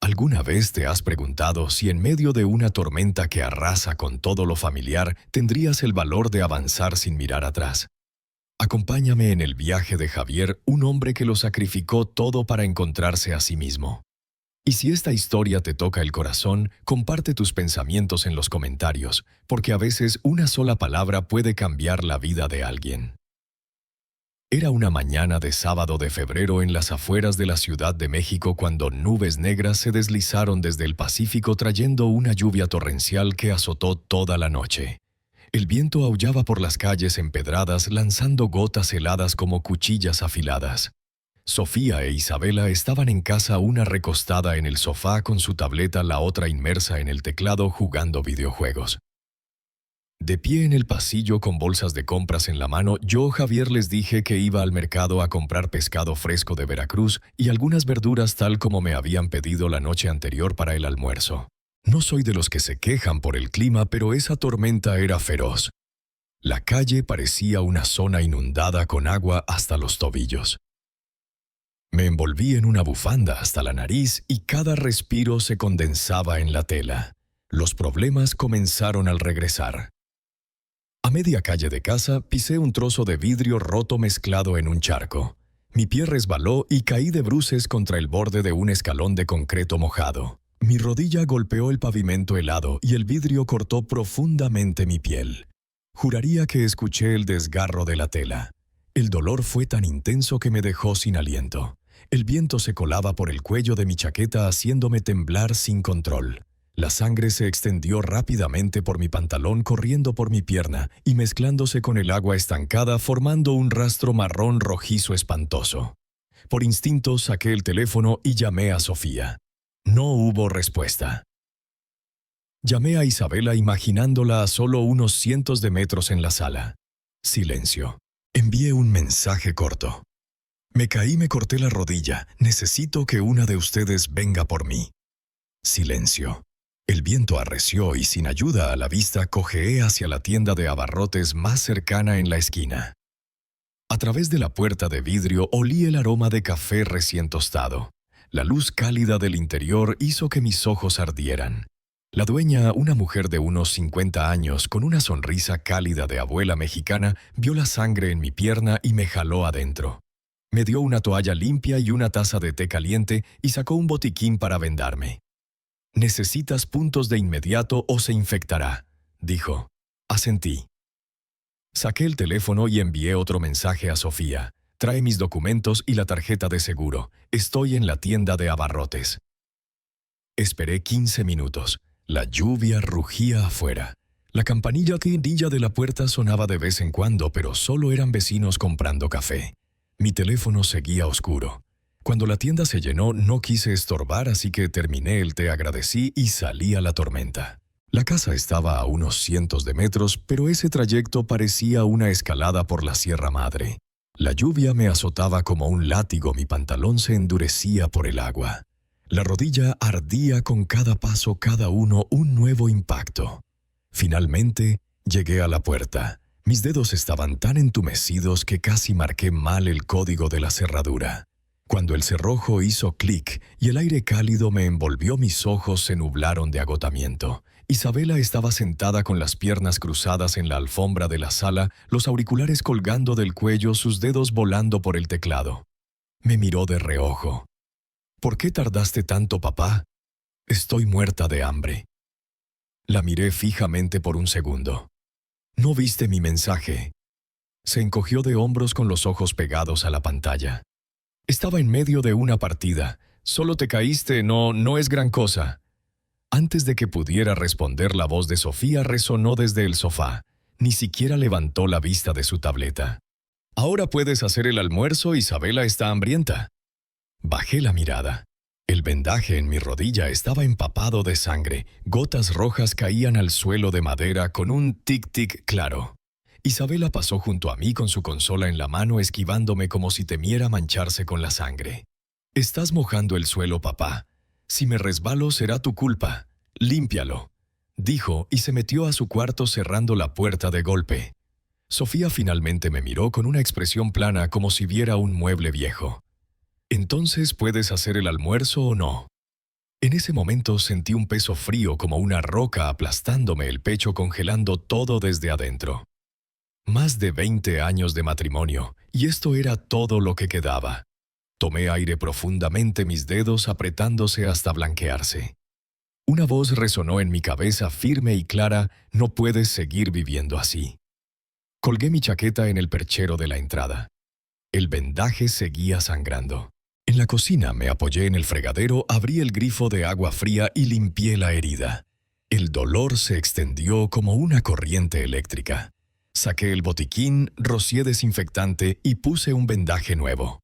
¿Alguna vez te has preguntado si en medio de una tormenta que arrasa con todo lo familiar, tendrías el valor de avanzar sin mirar atrás? Acompáñame en el viaje de Javier, un hombre que lo sacrificó todo para encontrarse a sí mismo. Y si esta historia te toca el corazón, comparte tus pensamientos en los comentarios, porque a veces una sola palabra puede cambiar la vida de alguien. Era una mañana de sábado de febrero en las afueras de la Ciudad de México cuando nubes negras se deslizaron desde el Pacífico trayendo una lluvia torrencial que azotó toda la noche. El viento aullaba por las calles empedradas lanzando gotas heladas como cuchillas afiladas. Sofía e Isabela estaban en casa, una recostada en el sofá con su tableta, la otra inmersa en el teclado jugando videojuegos. De pie en el pasillo con bolsas de compras en la mano, yo, Javier, les dije que iba al mercado a comprar pescado fresco de Veracruz y algunas verduras tal como me habían pedido la noche anterior para el almuerzo. No soy de los que se quejan por el clima, pero esa tormenta era feroz. La calle parecía una zona inundada con agua hasta los tobillos. Me envolví en una bufanda hasta la nariz y cada respiro se condensaba en la tela. Los problemas comenzaron al regresar. A media calle de casa pisé un trozo de vidrio roto mezclado en un charco. Mi pie resbaló y caí de bruces contra el borde de un escalón de concreto mojado. Mi rodilla golpeó el pavimento helado y el vidrio cortó profundamente mi piel. Juraría que escuché el desgarro de la tela. El dolor fue tan intenso que me dejó sin aliento. El viento se colaba por el cuello de mi chaqueta haciéndome temblar sin control. La sangre se extendió rápidamente por mi pantalón, corriendo por mi pierna y mezclándose con el agua estancada, formando un rastro marrón rojizo espantoso. Por instinto saqué el teléfono y llamé a Sofía. No hubo respuesta. Llamé a Isabela imaginándola a solo unos cientos de metros en la sala. Silencio. Envié un mensaje corto. Me caí, me corté la rodilla. Necesito que una de ustedes venga por mí. Silencio. El viento arreció y sin ayuda a la vista cojeé hacia la tienda de abarrotes más cercana en la esquina. A través de la puerta de vidrio olí el aroma de café recién tostado. La luz cálida del interior hizo que mis ojos ardieran. La dueña, una mujer de unos 50 años, con una sonrisa cálida de abuela mexicana, vio la sangre en mi pierna y me jaló adentro. Me dio una toalla limpia y una taza de té caliente y sacó un botiquín para vendarme. «Necesitas puntos de inmediato o se infectará», dijo. Asentí. Saqué el teléfono y envié otro mensaje a Sofía. «Trae mis documentos y la tarjeta de seguro. Estoy en la tienda de abarrotes». Esperé 15 minutos. La lluvia rugía afuera. La campanilla de la puerta sonaba de vez en cuando, pero solo eran vecinos comprando café. Mi teléfono seguía oscuro. Cuando la tienda se llenó, no quise estorbar, así que terminé el té, agradecí y salí a la tormenta. La casa estaba a unos cientos de metros, pero ese trayecto parecía una escalada por la Sierra Madre. La lluvia me azotaba como un látigo, mi pantalón se endurecía por el agua. La rodilla ardía con cada paso, cada uno un nuevo impacto. Finalmente, llegué a la puerta. Mis dedos estaban tan entumecidos que casi marqué mal el código de la cerradura. Cuando el cerrojo hizo clic y el aire cálido me envolvió, mis ojos se nublaron de agotamiento. Isabela estaba sentada con las piernas cruzadas en la alfombra de la sala, los auriculares colgando del cuello, sus dedos volando por el teclado. Me miró de reojo. «¿Por qué tardaste tanto, papá?» «Estoy muerta de hambre». La miré fijamente por un segundo. «¿No viste mi mensaje?» Se encogió de hombros con los ojos pegados a la pantalla. «Estaba en medio de una partida. Solo te caíste, no es gran cosa». Antes de que pudiera responder, la voz de Sofía resonó desde el sofá. Ni siquiera levantó la vista de su tableta. «Ahora puedes hacer el almuerzo, Isabela está hambrienta». Bajé la mirada. El vendaje en mi rodilla estaba empapado de sangre. Gotas rojas caían al suelo de madera con un tic-tic claro. Isabela pasó junto a mí con su consola en la mano, esquivándome como si temiera mancharse con la sangre. «Estás mojando el suelo, papá. Si me resbalo será tu culpa. Límpialo», dijo y se metió a su cuarto cerrando la puerta de golpe. Sofía finalmente me miró con una expresión plana como si viera un mueble viejo. «¿Entonces puedes hacer el almuerzo o no?». En ese momento sentí un peso frío como una roca aplastándome el pecho, congelando todo desde adentro. Más de 20 años de matrimonio, y esto era todo lo que quedaba. Tomé aire profundamente, mis dedos apretándose hasta blanquearse. Una voz resonó en mi cabeza firme y clara: no puedes seguir viviendo así. Colgué mi chaqueta en el perchero de la entrada. El vendaje seguía sangrando. En la cocina me apoyé en el fregadero, abrí el grifo de agua fría y limpié la herida. El dolor se extendió como una corriente eléctrica. Saqué el botiquín, rocié desinfectante y puse un vendaje nuevo.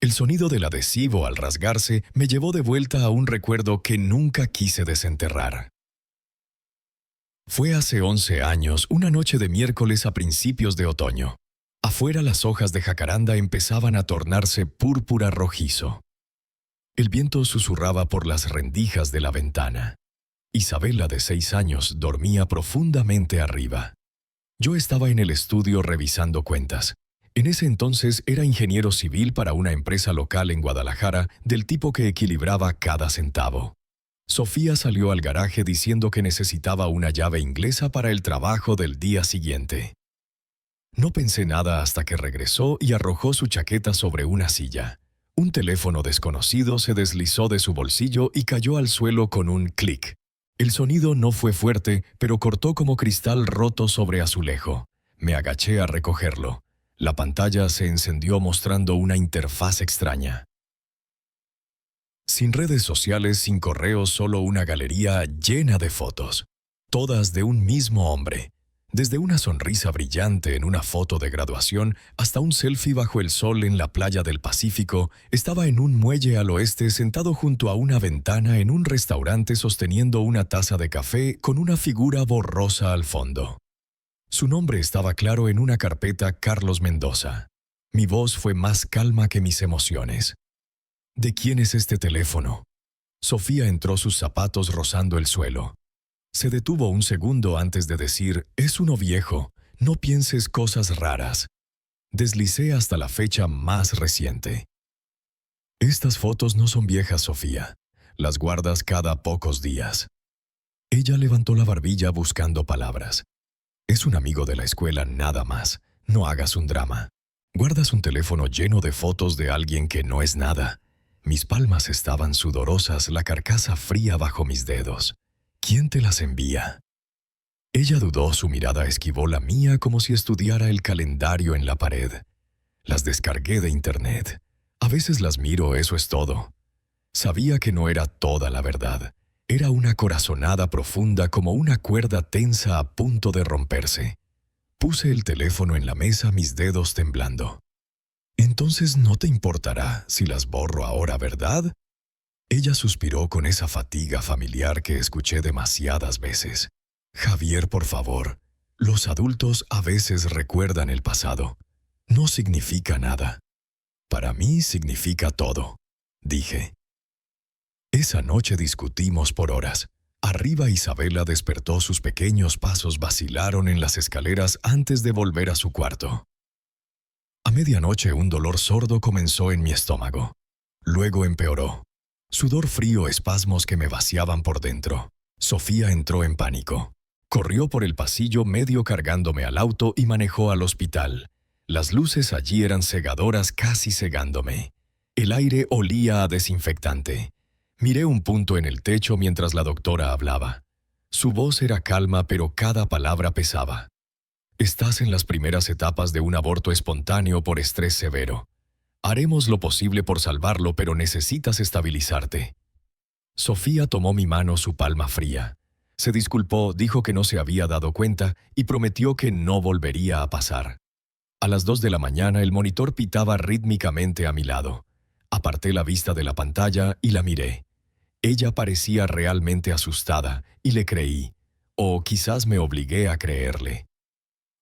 El sonido del adhesivo al rasgarse me llevó de vuelta a un recuerdo que nunca quise desenterrar. Fue hace 11 años, una noche de miércoles a principios de otoño. Afuera las hojas de jacaranda empezaban a tornarse púrpura rojizo. El viento susurraba por las rendijas de la ventana. Isabela, de 6 años, dormía profundamente arriba. Yo estaba en el estudio revisando cuentas. En ese entonces era ingeniero civil para una empresa local en Guadalajara, del tipo que equilibraba cada centavo. Sofía salió al garaje diciendo que necesitaba una llave inglesa para el trabajo del día siguiente. No pensé nada hasta que regresó y arrojó su chaqueta sobre una silla. Un teléfono desconocido se deslizó de su bolsillo y cayó al suelo con un clic. El sonido no fue fuerte, pero cortó como cristal roto sobre azulejo. Me agaché a recogerlo. La pantalla se encendió mostrando una interfaz extraña. Sin redes sociales, sin correos, solo una galería llena de fotos. Todas de un mismo hombre. Desde una sonrisa brillante en una foto de graduación hasta un selfie bajo el sol en la playa del Pacífico, estaba en un muelle al oeste sentado junto a una ventana en un restaurante sosteniendo una taza de café con una figura borrosa al fondo. Su nombre estaba claro en una carpeta: Carlos Mendoza. Mi voz fue más calma que mis emociones. ¿De quién es este teléfono? Sofía entró, sus zapatos rozando el suelo. Se detuvo un segundo antes de decir: es uno viejo, no pienses cosas raras. Deslicé hasta la fecha más reciente. Estas fotos no son viejas, Sofía. Las guardas cada pocos días. Ella levantó la barbilla buscando palabras. Es un amigo de la escuela, nada más. No hagas un drama. Guardas un teléfono lleno de fotos de alguien que no es nada. Mis palmas estaban sudorosas, la carcasa fría bajo mis dedos. ¿Quién te las envía? Ella dudó, su mirada esquivó la mía como si estudiara el calendario en la pared. Las descargué de internet. A veces las miro, eso es todo. Sabía que no era toda la verdad. Era una corazonada profunda, como una cuerda tensa a punto de romperse. Puse el teléfono en la mesa, mis dedos temblando. Entonces no te importará si las borro ahora, ¿verdad? Ella suspiró con esa fatiga familiar que escuché demasiadas veces. Javier, por favor. Los adultos a veces recuerdan el pasado. No significa nada. Para mí significa todo, dije. Esa noche discutimos por horas. Arriba, Isabela despertó, sus pequeños pasos vacilaron en las escaleras antes de volver a su cuarto. A medianoche un dolor sordo comenzó en mi estómago. Luego empeoró. Sudor frío, espasmos que me vaciaban por dentro. Sofía entró en pánico. Corrió por el pasillo medio cargándome al auto y manejó al hospital. Las luces allí eran cegadoras, casi cegándome. El aire olía a desinfectante. Miré un punto en el techo mientras la doctora hablaba. Su voz era calma, pero cada palabra pesaba. Estás en las primeras etapas de un aborto espontáneo por estrés severo. Haremos lo posible por salvarlo, pero necesitas estabilizarte. Sofía tomó mi mano, su palma fría. Se disculpó, dijo que no se había dado cuenta y prometió que no volvería a pasar. A las 2 de la mañana el monitor pitaba rítmicamente a mi lado. Aparté la vista de la pantalla y la miré. Ella parecía realmente asustada y le creí, o quizás me obligué a creerle.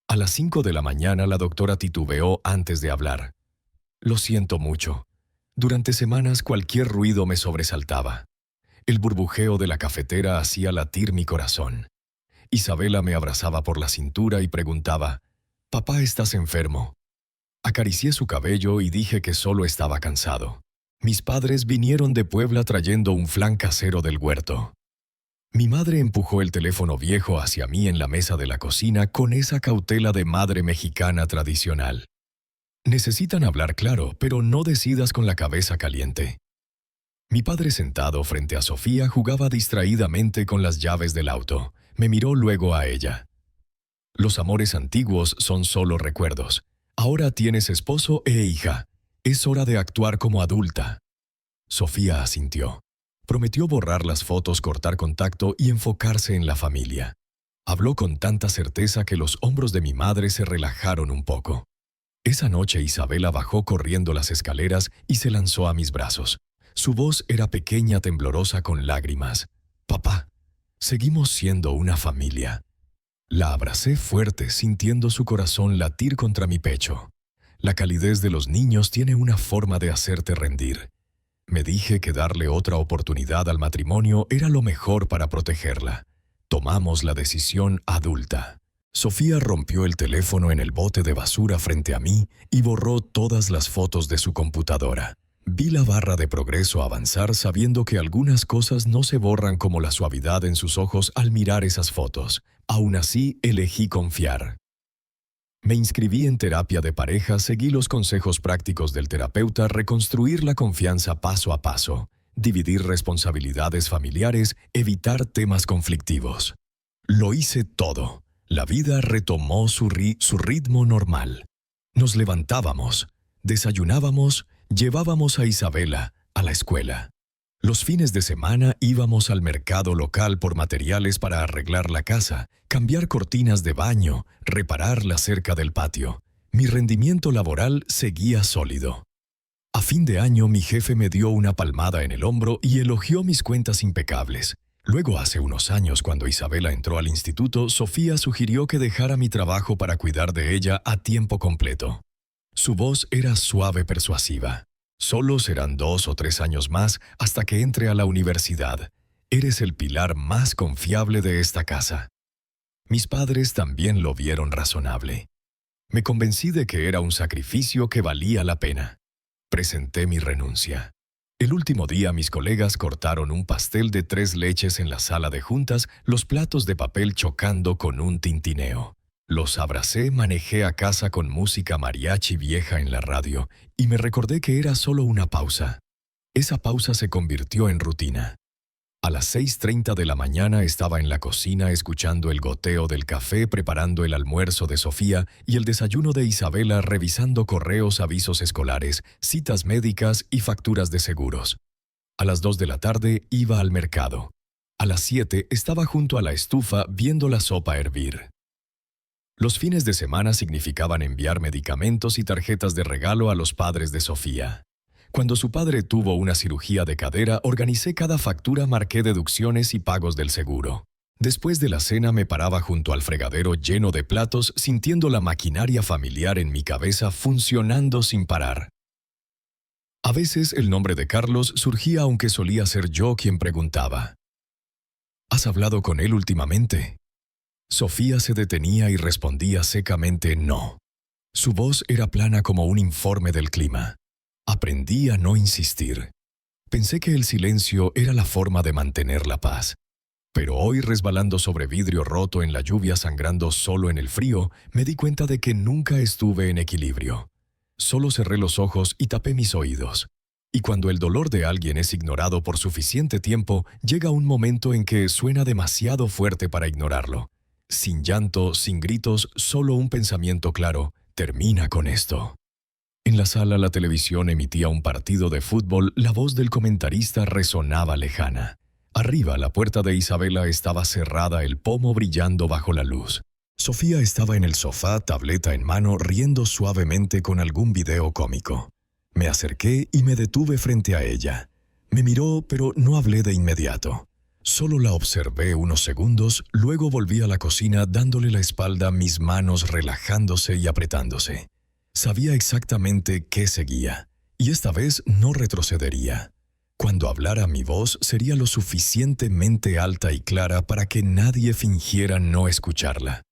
A las 5 de la mañana la doctora titubeó antes de hablar. Lo siento mucho. Durante semanas cualquier ruido me sobresaltaba. El burbujeo de la cafetera hacía latir mi corazón. Isabela me abrazaba por la cintura y preguntaba: «¿Papá, estás enfermo?». Acaricié su cabello y dije que solo estaba cansado. Mis padres vinieron de Puebla trayendo un flan casero del huerto. Mi madre empujó el teléfono viejo hacia mí en la mesa de la cocina con esa cautela de madre mexicana tradicional. Necesitan hablar claro, pero no decidas con la cabeza caliente. Mi padre sentado frente a Sofía jugaba distraídamente con las llaves del auto. Me miró luego a ella. Los amores antiguos son solo recuerdos. Ahora tienes esposo e hija. Es hora de actuar como adulta. Sofía asintió. Prometió borrar las fotos, cortar contacto y enfocarse en la familia. Habló con tanta certeza que los hombros de mi madre se relajaron un poco. Esa noche Isabela bajó corriendo las escaleras y se lanzó a mis brazos. Su voz era pequeña, temblorosa, con lágrimas. «Papá, seguimos siendo una familia». La abracé fuerte, sintiendo su corazón latir contra mi pecho. La calidez de los niños tiene una forma de hacerte rendir. Me dije que darle otra oportunidad al matrimonio era lo mejor para protegerla. Tomamos la decisión adulta. Sofía rompió el teléfono en el bote de basura frente a mí y borró todas las fotos de su computadora. Vi la barra de progreso avanzar sabiendo que algunas cosas no se borran como la suavidad en sus ojos al mirar esas fotos. Aún así, elegí confiar. Me inscribí en terapia de pareja, seguí los consejos prácticos del terapeuta, reconstruir la confianza paso a paso, dividir responsabilidades familiares, evitar temas conflictivos. Lo hice todo. La vida retomó su ritmo normal. Nos levantábamos, desayunábamos, llevábamos a Isabela a la escuela. Los fines de semana íbamos al mercado local por materiales para arreglar la casa, cambiar cortinas de baño, reparar la cerca del patio. Mi rendimiento laboral seguía sólido. A fin de año mi jefe me dio una palmada en el hombro y elogió mis cuentas impecables. Luego, hace unos años, cuando Isabela entró al instituto, Sofía sugirió que dejara mi trabajo para cuidar de ella a tiempo completo. Su voz era suave, persuasiva. Solo serán 2 o 3 años más hasta que entre a la universidad. Eres el pilar más confiable de esta casa. Mis padres también lo vieron razonable. Me convencí de que era un sacrificio que valía la pena. Presenté mi renuncia. El último día mis colegas cortaron un pastel de 3 leches en la sala de juntas, los platos de papel chocando con un tintineo. Los abracé, manejé a casa con música mariachi vieja en la radio y me recordé que era solo una pausa. Esa pausa se convirtió en rutina. A las 6:30 de la mañana estaba en la cocina escuchando el goteo del café, preparando el almuerzo de Sofía y el desayuno de Isabela, revisando correos, avisos escolares, citas médicas y facturas de seguros. A las 2 de la tarde iba al mercado. A las 7 estaba junto a la estufa viendo la sopa hervir. Los fines de semana significaban enviar medicamentos y tarjetas de regalo a los padres de Sofía. Cuando su padre tuvo una cirugía de cadera, organicé cada factura, marqué deducciones y pagos del seguro. Después de la cena me paraba junto al fregadero lleno de platos, sintiendo la maquinaria familiar en mi cabeza funcionando sin parar. A veces el nombre de Carlos surgía, aunque solía ser yo quien preguntaba. ¿Has hablado con él últimamente? Sofía se detenía y respondía secamente no. Su voz era plana como un informe del clima. Aprendí a no insistir. Pensé que el silencio era la forma de mantener la paz. Pero hoy, resbalando sobre vidrio roto en la lluvia, sangrando solo en el frío, me di cuenta de que nunca estuve en equilibrio. Solo cerré los ojos y tapé mis oídos. Y cuando el dolor de alguien es ignorado por suficiente tiempo, llega un momento en que suena demasiado fuerte para ignorarlo. Sin llanto, sin gritos, solo un pensamiento claro: termina con esto. En la sala la televisión emitía un partido de fútbol, la voz del comentarista resonaba lejana. Arriba la puerta de Isabela estaba cerrada, el pomo brillando bajo la luz. Sofía estaba en el sofá, tableta en mano, riendo suavemente con algún video cómico. Me acerqué y me detuve frente a ella. Me miró, pero no hablé de inmediato. Solo la observé unos segundos, luego volví a la cocina dándole la espalda, mis manos relajándose y apretándose. Sabía exactamente qué seguía, y esta vez no retrocedería. Cuando hablara mi voz sería lo suficientemente alta y clara para que nadie fingiera no escucharla.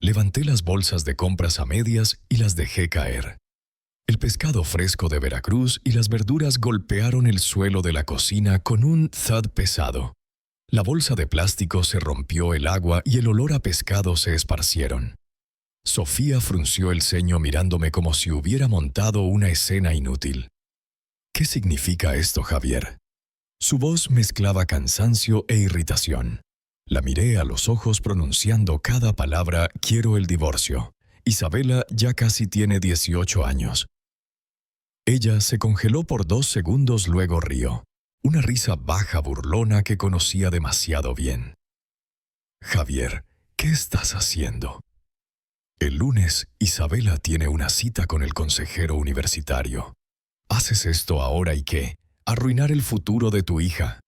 Levanté las bolsas de compras a medias y las dejé caer. El pescado fresco de Veracruz y las verduras golpearon el suelo de la cocina con un thud pesado. La bolsa de plástico se rompió, el agua y el olor a pescado se esparcieron. Sofía frunció el ceño mirándome como si hubiera montado una escena inútil. ¿Qué significa esto, Javier? Su voz mezclaba cansancio e irritación. La miré a los ojos pronunciando cada palabra: quiero el divorcio. Isabela ya casi tiene 18 años. Ella se congeló por 2 segundos, luego rió. Una risa baja, burlona que conocía demasiado bien. Javier, ¿qué estás haciendo? El lunes, Isabela tiene una cita con el consejero universitario. ¿Haces esto ahora y qué? Arruinar el futuro de tu hija.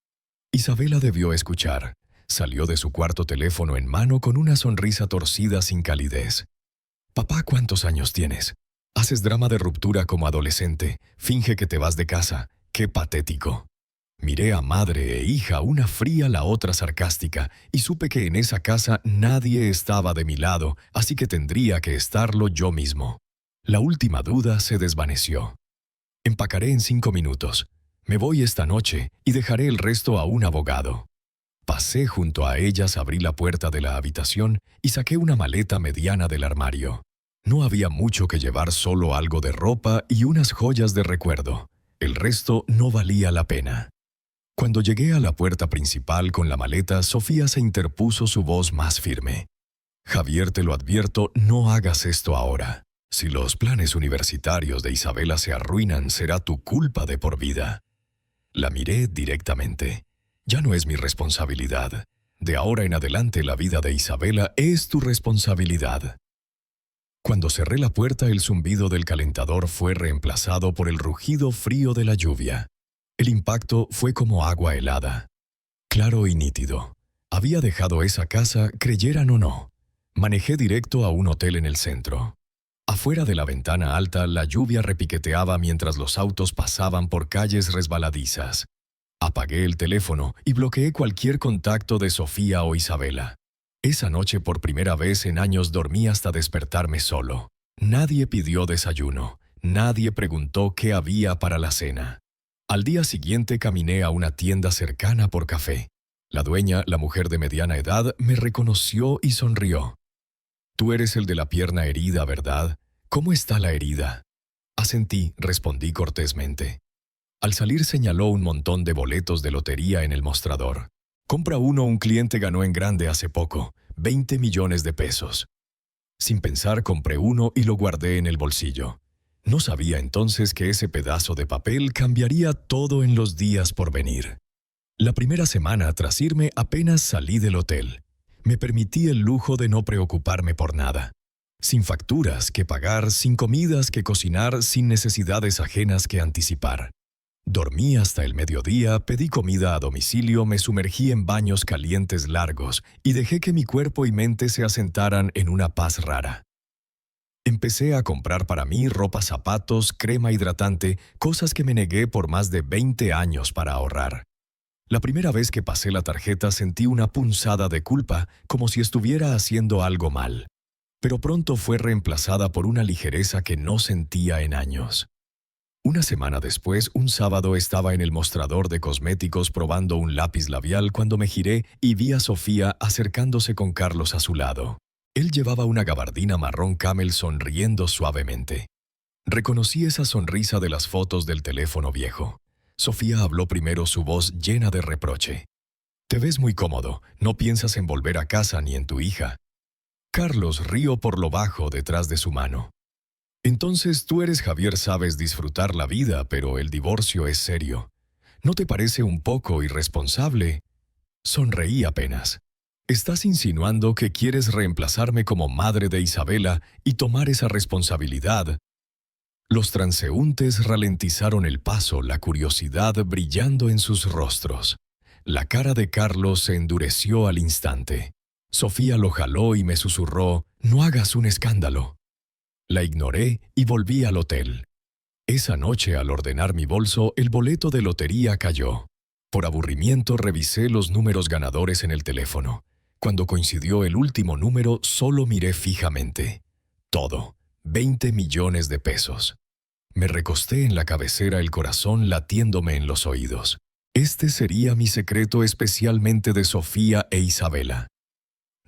Isabela debió escuchar. Salió de su cuarto, teléfono en mano, con una sonrisa torcida sin calidez. Papá, ¿cuántos años tienes? Haces drama de ruptura como adolescente. Finge que te vas de casa. ¡Qué patético! Miré a madre e hija, una fría, la otra sarcástica, y supe que en esa casa nadie estaba de mi lado, así que tendría que estarlo yo mismo. La última duda se desvaneció. Empacaré en 5 minutos. Me voy esta noche y dejaré el resto a un abogado. Pasé junto a ellas, abrí la puerta de la habitación y saqué una maleta mediana del armario. No había mucho que llevar, solo algo de ropa y unas joyas de recuerdo. El resto no valía la pena. Cuando llegué a la puerta principal con la maleta, Sofía se interpuso, su voz más firme. Javier, te lo advierto, no hagas esto ahora. Si los planes universitarios de Isabela se arruinan, será tu culpa de por vida. La miré directamente. Ya no es mi responsabilidad. De ahora en adelante la vida de Isabela es tu responsabilidad. Cuando cerré la puerta, el zumbido del calentador fue reemplazado por el rugido frío de la lluvia. El impacto fue como agua helada. Claro y nítido. Había dejado esa casa, creyeran o no. Manejé directo a un hotel en el centro. Afuera de la ventana alta, la lluvia repiqueteaba mientras los autos pasaban por calles resbaladizas. Apagué el teléfono y bloqueé cualquier contacto de Sofía o Isabela. Esa noche, por primera vez en años, dormí hasta despertarme solo. Nadie pidió desayuno. Nadie preguntó qué había para la cena. Al día siguiente caminé a una tienda cercana por café. La dueña, la mujer de mediana edad, me reconoció y sonrió. Tú eres el de la pierna herida, ¿verdad? ¿Cómo está la herida? Asentí, respondí cortésmente. Al salir señaló un montón de boletos de lotería en el mostrador. Compra uno, un cliente ganó en grande hace poco, 20 millones de pesos. Sin pensar compré uno y lo guardé en el bolsillo. No sabía entonces que ese pedazo de papel cambiaría todo en los días por venir. La primera semana tras irme apenas salí del hotel. Me permití el lujo de no preocuparme por nada. Sin facturas que pagar, sin comidas que cocinar, sin necesidades ajenas que anticipar. Dormí hasta el mediodía, pedí comida a domicilio, me sumergí en baños calientes largos y dejé que mi cuerpo y mente se asentaran en una paz rara. Empecé a comprar para mí ropa, zapatos, crema hidratante, cosas que me negué por más de 20 años para ahorrar. La primera vez que pasé la tarjeta sentí una punzada de culpa, como si estuviera haciendo algo mal. Pero pronto fue reemplazada por una ligereza que no sentía en años. Una semana después, un sábado, estaba en el mostrador de cosméticos probando un lápiz labial cuando me giré y vi a Sofía acercándose con Carlos a su lado. Él llevaba una gabardina marrón camel, sonriendo suavemente. Reconocí esa sonrisa de las fotos del teléfono viejo. Sofía habló primero, su voz llena de reproche. «Te ves muy cómodo, no piensas en volver a casa ni en tu hija». Carlos rió por lo bajo detrás de su mano. «Entonces tú eres Javier, sabes disfrutar la vida, pero el divorcio es serio. ¿No te parece un poco irresponsable?» Sonreí apenas. «¿Estás insinuando que quieres reemplazarme como madre de Isabela y tomar esa responsabilidad?» Los transeúntes ralentizaron el paso, la curiosidad brillando en sus rostros. La cara de Carlos se endureció al instante. Sofía lo jaló y me susurró: «No hagas un escándalo». La ignoré y volví al hotel. Esa noche, al ordenar mi bolso, el boleto de lotería cayó. Por aburrimiento revisé los números ganadores en el teléfono. Cuando coincidió el último número, solo miré fijamente. Todo, 20 millones de pesos. Me recosté en la cabecera, el corazón latiéndome en los oídos. Este sería mi secreto, especialmente de Sofía e Isabela.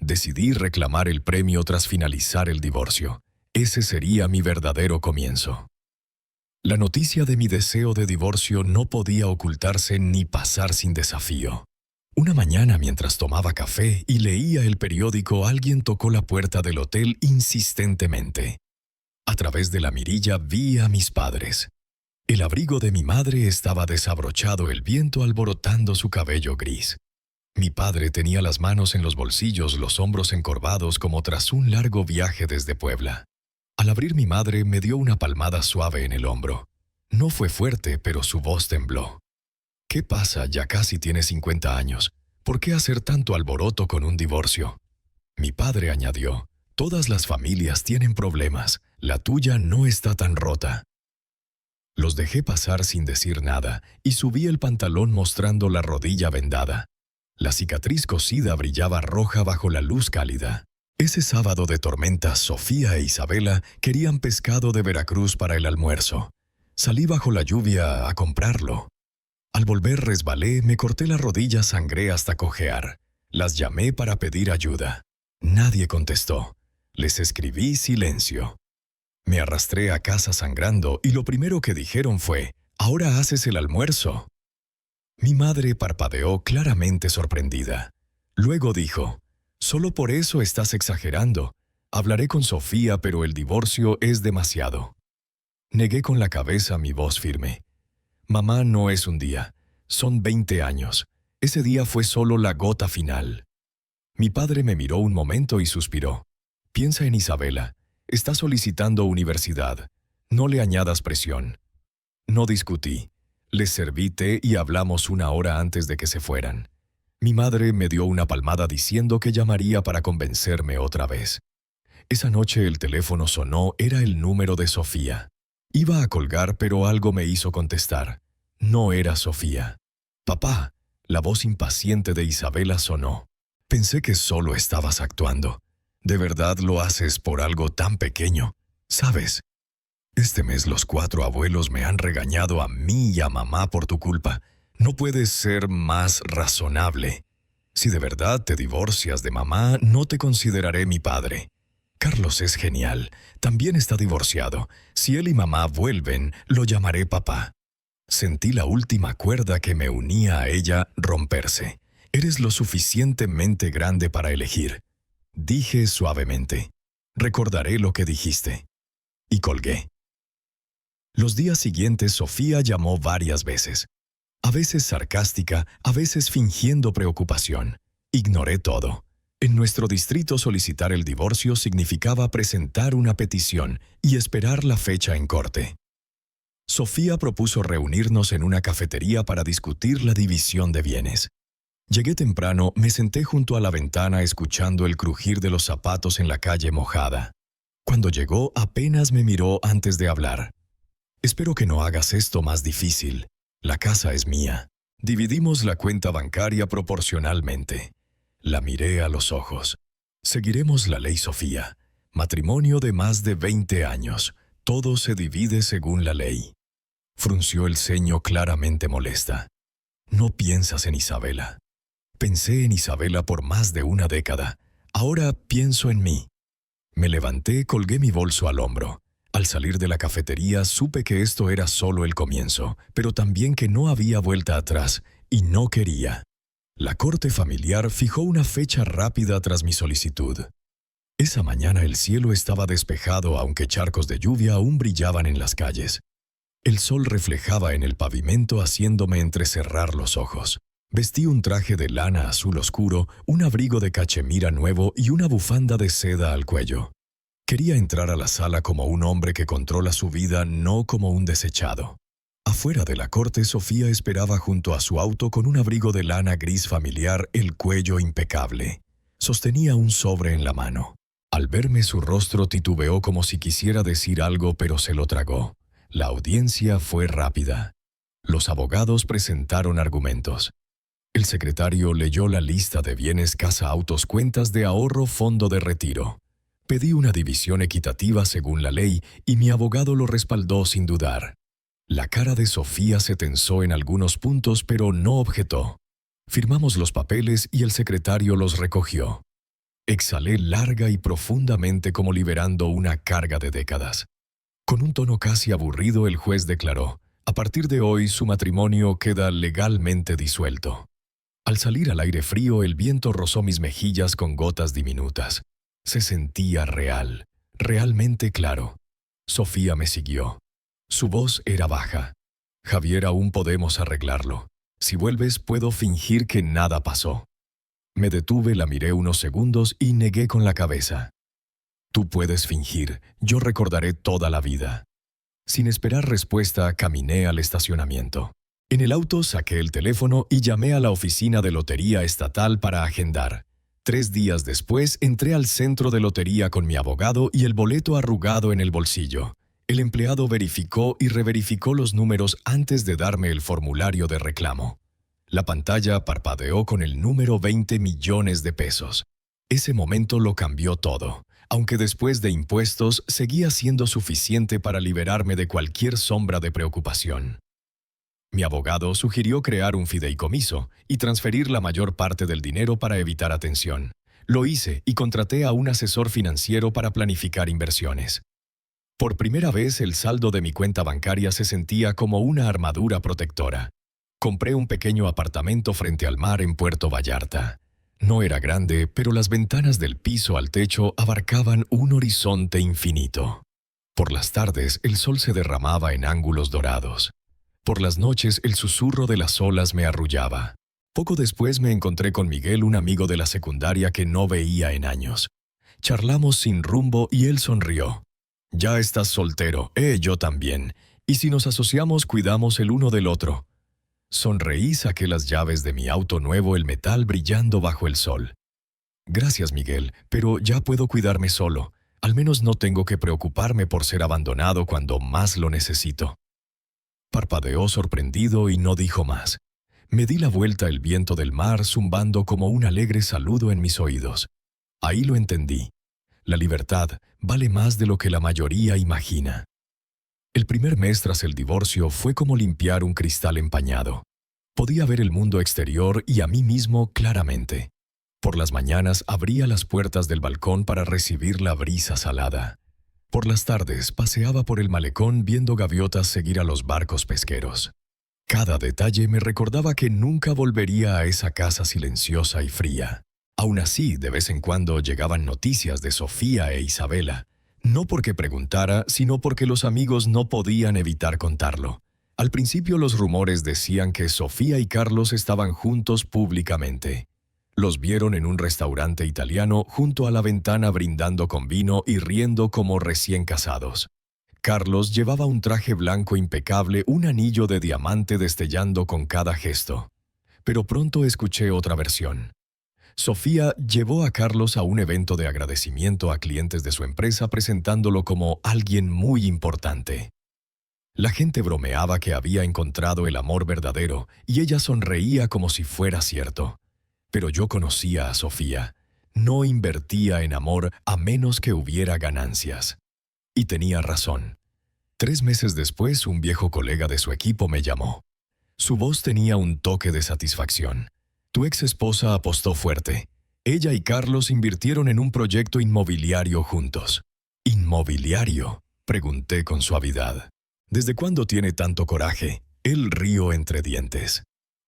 Decidí reclamar el premio tras finalizar el divorcio. Ese sería mi verdadero comienzo. La noticia de mi deseo de divorcio no podía ocultarse ni pasar sin desafío. Una mañana, mientras tomaba café y leía el periódico, alguien tocó la puerta del hotel insistentemente. A través de la mirilla vi a mis padres. El abrigo de mi madre estaba desabrochado, el viento alborotando su cabello gris. Mi padre tenía las manos en los bolsillos, los hombros encorvados como tras un largo viaje desde Puebla. Al abrir, mi madre me dio una palmada suave en el hombro. No fue fuerte, pero su voz tembló. «¿Qué pasa? Ya casi tienes 50 años. ¿Por qué hacer tanto alboroto con un divorcio?». Mi padre añadió: «Todas las familias tienen problemas. La tuya no está tan rota». Los dejé pasar sin decir nada y subí el pantalón mostrando la rodilla vendada. La cicatriz cosida brillaba roja bajo la luz cálida. Ese sábado de tormenta, Sofía e Isabela querían pescado de Veracruz para el almuerzo. Salí bajo la lluvia a comprarlo. Al volver resbalé, me corté la rodilla, sangré hasta cojear. Las llamé para pedir ayuda. Nadie contestó. Les escribí silencio. Me arrastré a casa sangrando y lo primero que dijeron fue: «¿Ahora haces el almuerzo?». Mi madre parpadeó, claramente sorprendida. Luego dijo: «Solo por eso estás exagerando. Hablaré con Sofía, pero el divorcio es demasiado». Negué con la cabeza, mi voz firme. «Mamá, no es un día. Son 20 años. Ese día fue solo la gota final». Mi padre me miró un momento y suspiró. «Piensa en Isabela. Está solicitando universidad. No le añadas presión». No discutí. Les serví té y hablamos una hora antes de que se fueran. Mi madre me dio una palmada diciendo que llamaría para convencerme otra vez. Esa noche el teléfono sonó, era el número de Sofía. Iba a colgar, pero algo me hizo contestar. No era Sofía. «Papá», la voz impaciente de Isabela sonó. «Pensé que solo estabas actuando. ¿De verdad lo haces por algo tan pequeño? ¿Sabes? Este mes los 4 abuelos me han regañado a mí y a mamá por tu culpa. No puedes ser más razonable. Si de verdad te divorcias de mamá, no te consideraré mi padre. Carlos es genial. También está divorciado. Si él y mamá vuelven, lo llamaré papá». Sentí la última cuerda que me unía a ella romperse. «Eres lo suficientemente grande para elegir», dije suavemente. «Recordaré lo que dijiste». Y colgué. Los días siguientes Sofía llamó varias veces. A veces sarcástica, a veces fingiendo preocupación. Ignoré todo. En nuestro distrito solicitar el divorcio significaba presentar una petición y esperar la fecha en corte. Sofía propuso reunirnos en una cafetería para discutir la división de bienes. Llegué temprano, me senté junto a la ventana escuchando el crujir de los zapatos en la calle mojada. Cuando llegó, apenas me miró antes de hablar. «Espero que no hagas esto más difícil. La casa es mía. Dividimos la cuenta bancaria proporcionalmente». La miré a los ojos. «Seguiremos la ley, Sofía. Matrimonio de más de 20 años. Todo se divide según la ley». Frunció el ceño claramente molesta. «No piensas en Isabela». «Pensé en Isabela por más de una década. Ahora pienso en mí». Me levanté, colgué mi bolso al hombro. Al salir de la cafetería supe que esto era solo el comienzo, pero también que no había vuelta atrás, y no quería. La corte familiar fijó una fecha rápida tras mi solicitud. Esa mañana el cielo estaba despejado, aunque charcos de lluvia aún brillaban en las calles. El sol reflejaba en el pavimento haciéndome entrecerrar los ojos. Vestí un traje de lana azul oscuro, un abrigo de cachemira nuevo y una bufanda de seda al cuello. Quería entrar a la sala como un hombre que controla su vida, no como un desechado. Afuera de la corte, Sofía esperaba junto a su auto con un abrigo de lana gris familiar, el cuello impecable. Sostenía un sobre en la mano. Al verme, su rostro titubeó como si quisiera decir algo, pero se lo tragó. La audiencia fue rápida. Los abogados presentaron argumentos. El secretario leyó la lista de bienes: casa, autos, cuentas de ahorro, fondo de retiro. Pedí una división equitativa según la ley y mi abogado lo respaldó sin dudar. La cara de Sofía se tensó en algunos puntos, pero no objetó. Firmamos los papeles y el secretario los recogió. Exhalé larga y profundamente como liberando una carga de décadas. Con un tono casi aburrido, el juez declaró: a partir de hoy su matrimonio queda legalmente disuelto. Al salir al aire frío, el viento rozó mis mejillas con gotas diminutas. Se sentía real, realmente claro. Sofía me siguió. Su voz era baja. Javier, aún podemos arreglarlo. Si vuelves, puedo fingir que nada pasó. Me detuve, la miré unos segundos y negué con la cabeza. Tú puedes fingir, yo recordaré toda la vida. Sin esperar respuesta, caminé al estacionamiento. En el auto saqué el teléfono y llamé a la oficina de Lotería Estatal para agendar. 3 días después, entré al centro de lotería con mi abogado y el boleto arrugado en el bolsillo. El empleado verificó y reverificó los números antes de darme el formulario de reclamo. La pantalla parpadeó con el número 20 millones de pesos. Ese momento lo cambió todo, aunque después de impuestos seguía siendo suficiente para liberarme de cualquier sombra de preocupación. Mi abogado sugirió crear un fideicomiso y transferir la mayor parte del dinero para evitar atención. Lo hice y contraté a un asesor financiero para planificar inversiones. Por primera vez, el saldo de mi cuenta bancaria se sentía como una armadura protectora. Compré un pequeño apartamento frente al mar en Puerto Vallarta. No era grande, pero las ventanas del piso al techo abarcaban un horizonte infinito. Por las tardes, el sol se derramaba en ángulos dorados. Por las noches, el susurro de las olas me arrullaba. Poco después me encontré con Miguel, un amigo de la secundaria que no veía en años. Charlamos sin rumbo y él sonrió. «Ya estás soltero, yo también. Y si nos asociamos, cuidamos el uno del otro». Sonreí, saqué las llaves de mi auto nuevo, el metal brillando bajo el sol. «Gracias, Miguel, pero ya puedo cuidarme solo. Al menos no tengo que preocuparme por ser abandonado cuando más lo necesito». Parpadeó sorprendido y no dijo más. Me di la vuelta, el viento del mar zumbando como un alegre saludo en mis oídos. Ahí lo entendí. La libertad vale más de lo que la mayoría imagina. El primer mes tras el divorcio fue como limpiar un cristal empañado. Podía ver el mundo exterior y a mí mismo claramente. Por las mañanas abría las puertas del balcón para recibir la brisa salada. Por las tardes paseaba por el malecón viendo gaviotas seguir a los barcos pesqueros. Cada detalle me recordaba que nunca volvería a esa casa silenciosa y fría. Aún así, de vez en cuando llegaban noticias de Sofía e Isabela. No porque preguntara, sino porque los amigos no podían evitar contarlo. Al principio los rumores decían que Sofía y Carlos estaban juntos públicamente. Los vieron en un restaurante italiano junto a la ventana brindando con vino y riendo como recién casados. Carlos llevaba un traje blanco impecable, un anillo de diamante destellando con cada gesto. Pero pronto escuché otra versión. Sofía llevó a Carlos a un evento de agradecimiento a clientes de su empresa presentándolo como alguien muy importante. La gente bromeaba que había encontrado el amor verdadero y ella sonreía como si fuera cierto. Pero yo conocía a Sofía. No invertía en amor a menos que hubiera ganancias. Y tenía razón. 3 meses después, un viejo colega de su equipo me llamó. Su voz tenía un toque de satisfacción. Tu ex esposa apostó fuerte. Ella y Carlos invirtieron en un proyecto inmobiliario juntos. ¿Inmobiliario?, pregunté con suavidad. ¿Desde cuándo tiene tanto coraje? Él rió entre dientes.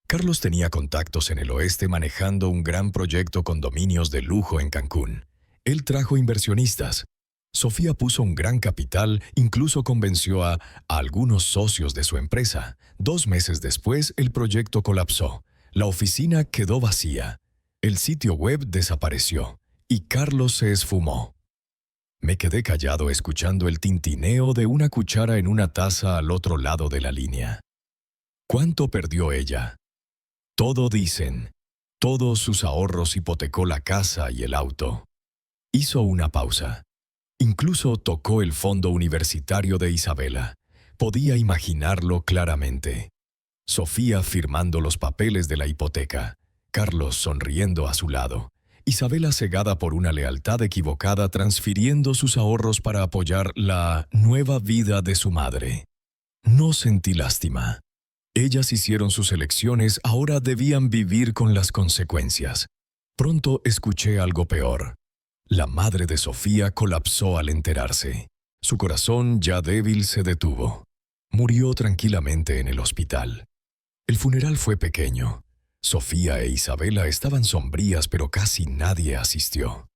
Carlos tenía contactos en el oeste manejando un gran proyecto con condominios de lujo en Cancún. Él trajo inversionistas. Sofía puso un gran capital, incluso convenció a algunos socios de su empresa. 2 meses después, el proyecto colapsó. La oficina quedó vacía. El sitio web desapareció. Y Carlos se esfumó. Me quedé callado escuchando el tintineo de una cuchara en una taza al otro lado de la línea. ¿Cuánto perdió ella? Todo dicen. Todos sus ahorros, hipotecó la casa y el auto. Hizo una pausa. Incluso tocó el fondo universitario de Isabela. Podía imaginarlo claramente. Sofía firmando los papeles de la hipoteca. Carlos sonriendo a su lado. Isabela cegada por una lealtad equivocada, transfiriendo sus ahorros para apoyar la nueva vida de su madre. No sentí lástima. Ellas hicieron sus elecciones, ahora debían vivir con las consecuencias. Pronto escuché algo peor. La madre de Sofía colapsó al enterarse. Su corazón, ya débil, se detuvo. Murió tranquilamente en el hospital. El funeral fue pequeño. Sofía e Isabela estaban sombrías, pero casi nadie asistió.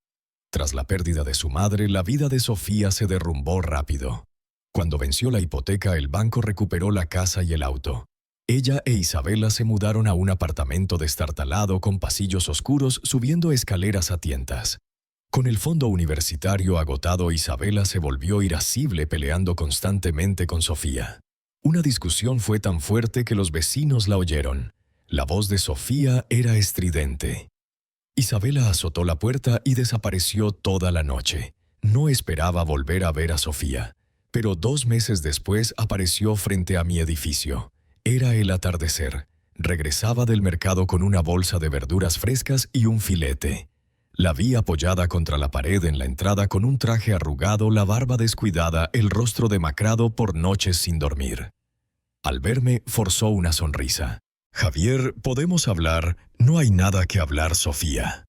Tras la pérdida de su madre, la vida de Sofía se derrumbó rápido. Cuando venció la hipoteca, el banco recuperó la casa y el auto. Ella e Isabela se mudaron a un apartamento destartalado con pasillos oscuros, subiendo escaleras a tientas. Con el fondo universitario agotado, Isabela se volvió irascible, peleando constantemente con Sofía. Una discusión fue tan fuerte que los vecinos la oyeron. La voz de Sofía era estridente. Isabela azotó la puerta y desapareció toda la noche. No esperaba volver a ver a Sofía, pero 2 meses después apareció frente a mi edificio. Era el atardecer. Regresaba del mercado con una bolsa de verduras frescas y un filete. La vi apoyada contra la pared en la entrada con un traje arrugado, la barba descuidada, el rostro demacrado por noches sin dormir. Al verme, forzó una sonrisa. «Javier, ¿podemos hablar? No hay nada que hablar, Sofía».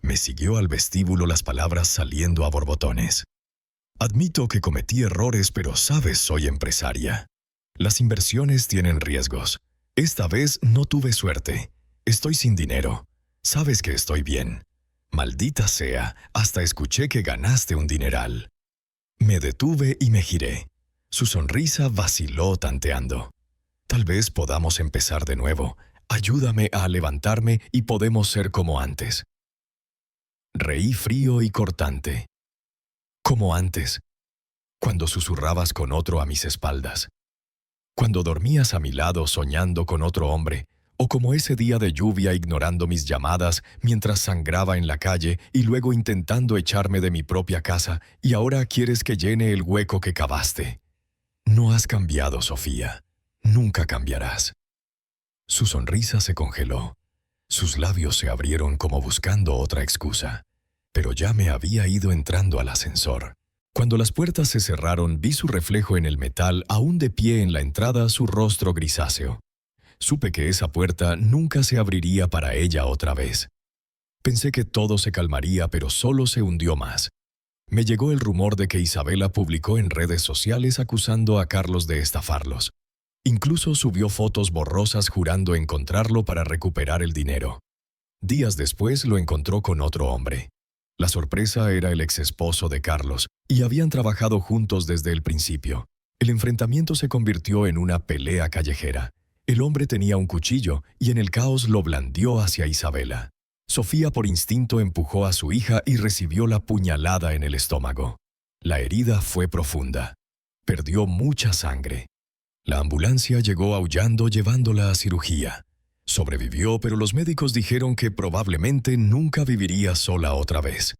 Me siguió al vestíbulo, las palabras saliendo a borbotones. «Admito que cometí errores, pero sabes, soy empresaria. Las inversiones tienen riesgos. Esta vez no tuve suerte. Estoy sin dinero. Sabes que estoy bien. Maldita sea, hasta escuché que ganaste un dineral». Me detuve y me giré. Su sonrisa vaciló tanteando. «Tal vez podamos empezar de nuevo. Ayúdame a levantarme y podemos ser como antes». Reí frío y cortante. «Como antes. Cuando susurrabas con otro a mis espaldas. Cuando dormías a mi lado soñando con otro hombre. O como ese día de lluvia ignorando mis llamadas mientras sangraba en la calle y luego intentando echarme de mi propia casa, y ahora quieres que llene el hueco que cavaste. No has cambiado, Sofía. Nunca cambiarás». Su sonrisa se congeló. Sus labios se abrieron como buscando otra excusa. Pero ya me había ido entrando al ascensor. Cuando las puertas se cerraron, vi su reflejo en el metal, aún de pie en la entrada, su rostro grisáceo. Supe que esa puerta nunca se abriría para ella otra vez. Pensé que todo se calmaría, pero solo se hundió más. Me llegó el rumor de que Isabela publicó en redes sociales acusando a Carlos de estafarlos. Incluso subió fotos borrosas jurando encontrarlo para recuperar el dinero. Días después lo encontró con otro hombre. La sorpresa era el exesposo de Carlos, y habían trabajado juntos desde el principio. El enfrentamiento se convirtió en una pelea callejera. El hombre tenía un cuchillo y en el caos lo blandió hacia Isabela. Sofía por instinto empujó a su hija y recibió la puñalada en el estómago. La herida fue profunda. Perdió mucha sangre. La ambulancia llegó aullando llevándola a cirugía. Sobrevivió, pero los médicos dijeron que probablemente nunca viviría sola otra vez.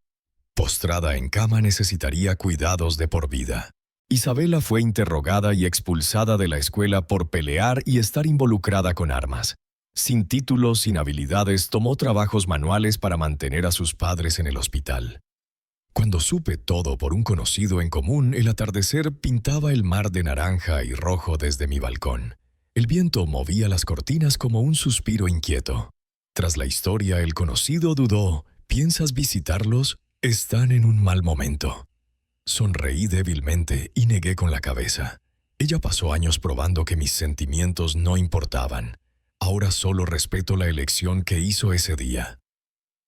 Postrada en cama, necesitaría cuidados de por vida. Isabela fue interrogada y expulsada de la escuela por pelear y estar involucrada con armas. Sin títulos, sin habilidades, tomó trabajos manuales para mantener a sus padres en el hospital. Cuando supe todo por un conocido en común, el atardecer pintaba el mar de naranja y rojo desde mi balcón. El viento movía las cortinas como un suspiro inquieto. Tras la historia, el conocido dudó. ¿Piensas visitarlos? Están en un mal momento. Sonreí débilmente y negué con la cabeza. Ella pasó años probando que mis sentimientos no importaban. Ahora solo respeto la elección que hizo ese día.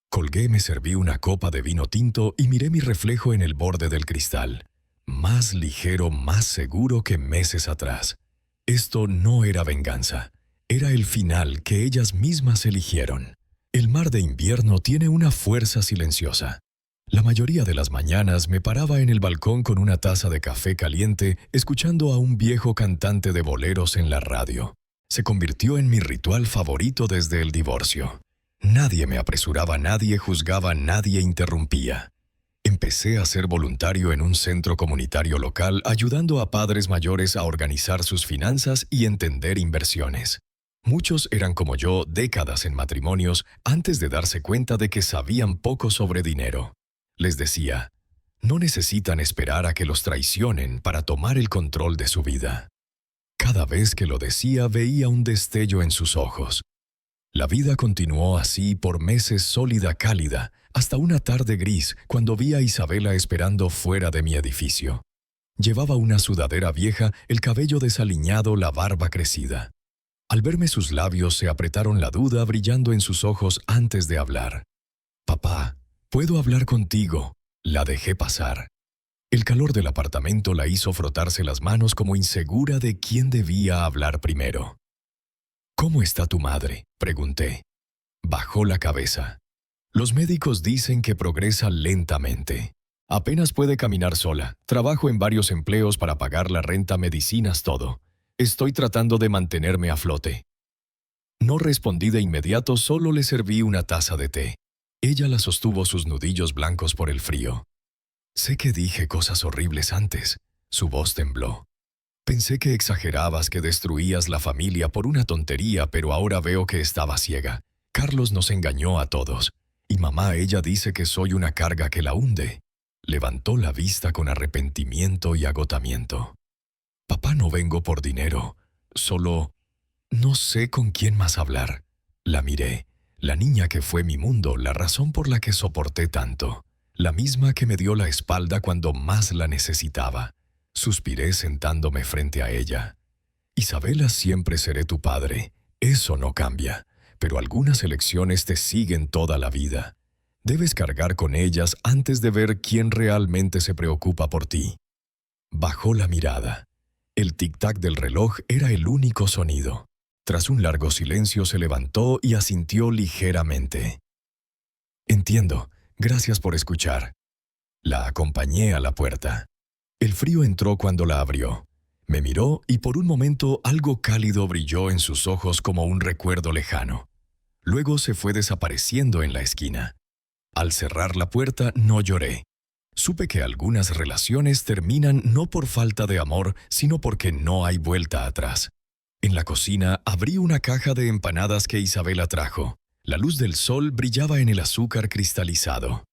Colgué, me serví una copa de vino tinto y miré mi reflejo en el borde del cristal. Más ligero, más seguro que meses atrás. Esto no era venganza. Era el final que ellas mismas eligieron. El mar de invierno tiene una fuerza silenciosa. La mayoría de las mañanas me paraba en el balcón con una taza de café caliente, escuchando a un viejo cantante de boleros en la radio. Se convirtió en mi ritual favorito desde el divorcio. Nadie me apresuraba, nadie juzgaba, nadie interrumpía. Empecé a ser voluntario en un centro comunitario local, ayudando a padres mayores a organizar sus finanzas y entender inversiones. Muchos eran como yo, décadas en matrimonios, antes de darse cuenta de que sabían poco sobre dinero. Les decía, no necesitan esperar a que los traicionen para tomar el control de su vida. Cada vez que lo decía veía un destello en sus ojos. La vida continuó así por meses sólida cálida, hasta una tarde gris cuando vi a Isabela esperando fuera de mi edificio. Llevaba una sudadera vieja, el cabello desaliñado, la barba crecida. Al verme sus labios se apretaron la duda brillando en sus ojos antes de hablar. «Papá, ¿puedo hablar contigo?». La dejé pasar. El calor del apartamento la hizo frotarse las manos como insegura de quién debía hablar primero. «¿Cómo está tu madre?», pregunté. Bajó la cabeza. «Los médicos dicen que progresa lentamente. Apenas puede caminar sola. Trabajo en varios empleos para pagar la renta, medicinas, todo. Estoy tratando de mantenerme a flote». No respondí de inmediato, solo le serví una taza de té. Ella la sostuvo sus nudillos blancos por el frío. «Sé que dije cosas horribles antes». Su voz tembló. «Pensé que exagerabas, que destruías la familia por una tontería, pero ahora veo que estaba ciega. Carlos nos engañó a todos. Y mamá, ella dice que soy una carga que la hunde». Levantó la vista con arrepentimiento y agotamiento. «Papá, no vengo por dinero. Solo no sé con quién más hablar». La miré. La niña que fue mi mundo, la razón por la que soporté tanto. La misma que me dio la espalda cuando más la necesitaba. Suspiré sentándome frente a ella. «Isabela, siempre seré tu padre. Eso no cambia. Pero algunas elecciones te siguen toda la vida. Debes cargar con ellas antes de ver quién realmente se preocupa por ti». Bajó la mirada. El tic-tac del reloj era el único sonido. Tras un largo silencio se levantó y asintió ligeramente. «Entiendo. Gracias por escuchar». La acompañé a la puerta. El frío entró cuando la abrió. Me miró y por un momento algo cálido brilló en sus ojos como un recuerdo lejano. Luego se fue desapareciendo en la esquina. Al cerrar la puerta no lloré. Supe que algunas relaciones terminan no por falta de amor, sino porque no hay vuelta atrás. En la cocina abrí una caja de empanadas que Isabela trajo. La luz del sol brillaba en el azúcar cristalizado.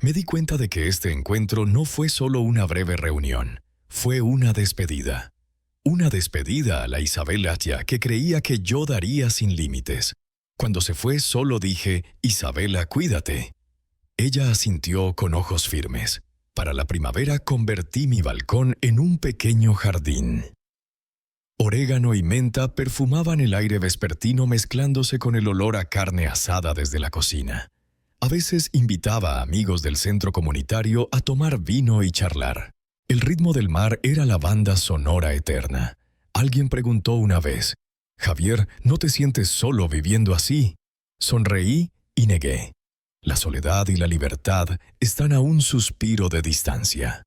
Me di cuenta de que este encuentro no fue solo una breve reunión. Fue una despedida. Una despedida a la Isabela que creía que yo daría sin límites. Cuando se fue solo dije, «Isabela, cuídate». Ella asintió con ojos firmes. Para la primavera convertí mi balcón en un pequeño jardín. Orégano y menta perfumaban el aire vespertino mezclándose con el olor a carne asada desde la cocina. A veces invitaba a amigos del centro comunitario a tomar vino y charlar. El ritmo del mar era la banda sonora eterna. Alguien preguntó una vez, «Javier, ¿no te sientes solo viviendo así?». Sonreí y negué. La soledad y la libertad están a un suspiro de distancia.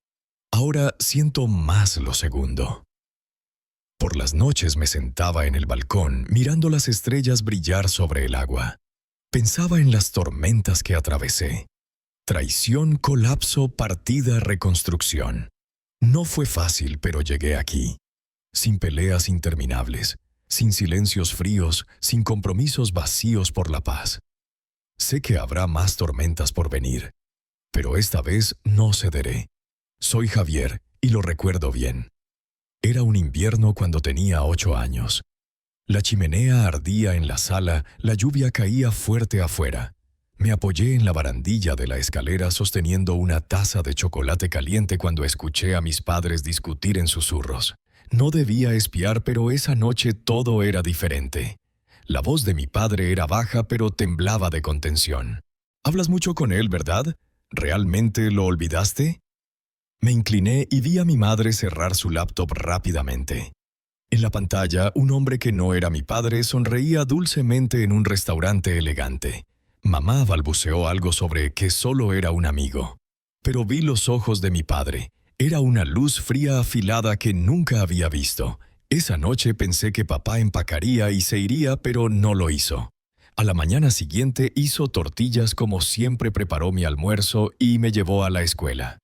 Ahora siento más lo segundo. Por las noches me sentaba en el balcón mirando las estrellas brillar sobre el agua. Pensaba en las tormentas que atravesé. Traición, colapso, partida, reconstrucción. No fue fácil, pero llegué aquí. Sin peleas interminables, sin silencios fríos, sin compromisos vacíos por la paz. Sé que habrá más tormentas por venir, pero esta vez no cederé. Soy Javier y lo recuerdo bien. Era un invierno cuando tenía 8 años. La chimenea ardía en la sala, la lluvia caía fuerte afuera. Me apoyé en la barandilla de la escalera sosteniendo una taza de chocolate caliente cuando escuché a mis padres discutir en susurros. No debía espiar, pero esa noche todo era diferente. La voz de mi padre era baja, pero temblaba de contención. «Hablas mucho con él, ¿verdad? ¿Realmente lo olvidaste?». Me incliné y vi a mi madre cerrar su laptop rápidamente. En la pantalla, un hombre que no era mi padre sonreía dulcemente en un restaurante elegante. Mamá balbuceó algo sobre que solo era un amigo. Pero vi los ojos de mi padre. Era una luz fría afilada que nunca había visto. Esa noche pensé que papá empacaría y se iría, pero no lo hizo. A la mañana siguiente hizo tortillas como siempre, preparó mi almuerzo y me llevó a la escuela.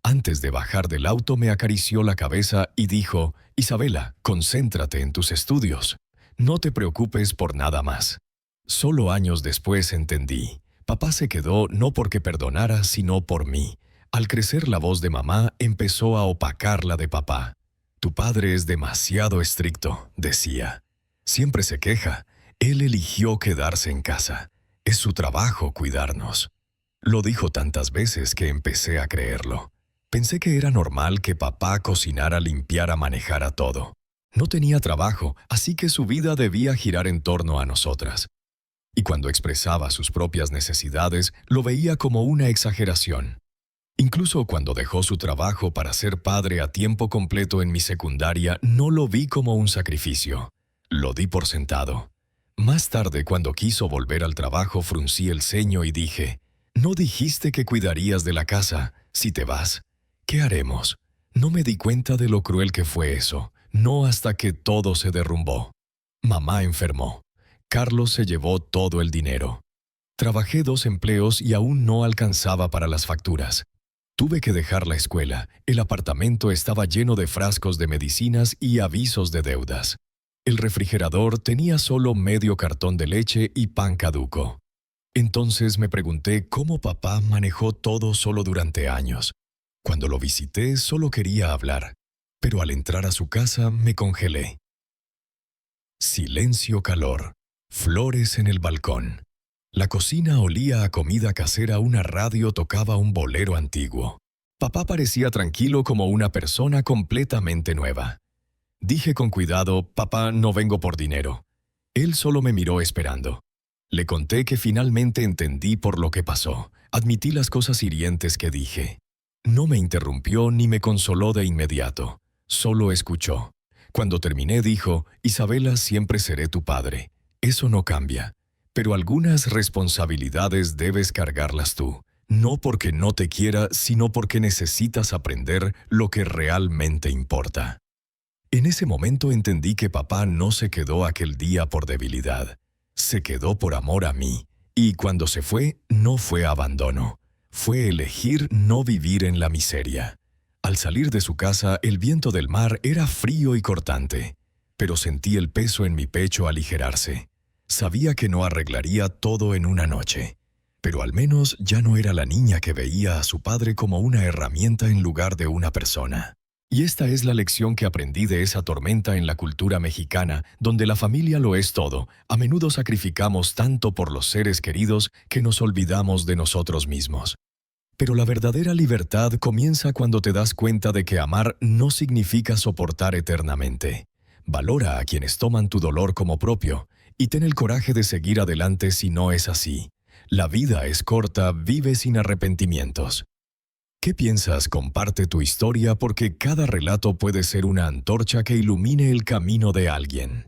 Antes de bajar del auto me acarició la cabeza y dijo, «Isabela, concéntrate en tus estudios». No te preocupes por nada más. Solo años después entendí. Papá se quedó no porque perdonara, sino por mí. Al crecer la voz de mamá empezó a opacar la de papá. Tu padre es demasiado estricto, decía. Siempre se queja. Él eligió quedarse en casa. Es su trabajo cuidarnos. Lo dijo tantas veces que empecé a creerlo. Pensé que era normal que papá cocinara, limpiara, manejara todo. No tenía trabajo, así que su vida debía girar en torno a nosotras. Y cuando expresaba sus propias necesidades, lo veía como una exageración. Incluso cuando dejó su trabajo para ser padre a tiempo completo en mi secundaria, no lo vi como un sacrificio. Lo di por sentado. Más tarde, cuando quiso volver al trabajo, fruncí el ceño y dije, «No dijiste que cuidarías de la casa. Si te vas, ¿qué haremos?» No me di cuenta de lo cruel que fue eso, no hasta que todo se derrumbó. Mamá enfermó. Carlos se llevó todo el dinero. Trabajé 2 empleos y aún no alcanzaba para las facturas. Tuve que dejar la escuela. El apartamento estaba lleno de frascos de medicinas y avisos de deudas. El refrigerador tenía solo medio cartón de leche y pan caduco. Entonces me pregunté cómo papá manejó todo solo durante años. Cuando lo visité solo quería hablar, pero al entrar a su casa me congelé. Silencio, calor. Flores en el balcón. La cocina olía a comida casera, una radio tocaba un bolero antiguo. Papá parecía tranquilo como una persona completamente nueva. Dije con cuidado, «Papá, no vengo por dinero». Él solo me miró esperando. Le conté que finalmente entendí por lo que pasó. Admití las cosas hirientes que dije. No me interrumpió ni me consoló de inmediato. Solo escuchó. Cuando terminé dijo, «Isabela, siempre seré tu padre. Eso no cambia. Pero algunas responsabilidades debes cargarlas tú. No porque no te quiera, sino porque necesitas aprender lo que realmente importa». En ese momento entendí que papá no se quedó aquel día por debilidad. Se quedó por amor a mí. Y cuando se fue, no fue abandono. Fue elegir no vivir en la miseria. Al salir de su casa, el viento del mar era frío y cortante. Pero sentí el peso en mi pecho aligerarse. Sabía que no arreglaría todo en una noche. Pero al menos ya no era la niña que veía a su padre como una herramienta en lugar de una persona. Y esta es la lección que aprendí de esa tormenta en la cultura mexicana, donde la familia lo es todo. A menudo sacrificamos tanto por los seres queridos que nos olvidamos de nosotros mismos. Pero la verdadera libertad comienza cuando te das cuenta de que amar no significa soportar eternamente. Valora a quienes toman tu dolor como propio y ten el coraje de seguir adelante si no es así. La vida es corta, vive sin arrepentimientos. ¿Qué piensas? Comparte tu historia porque cada relato puede ser una antorcha que ilumine el camino de alguien.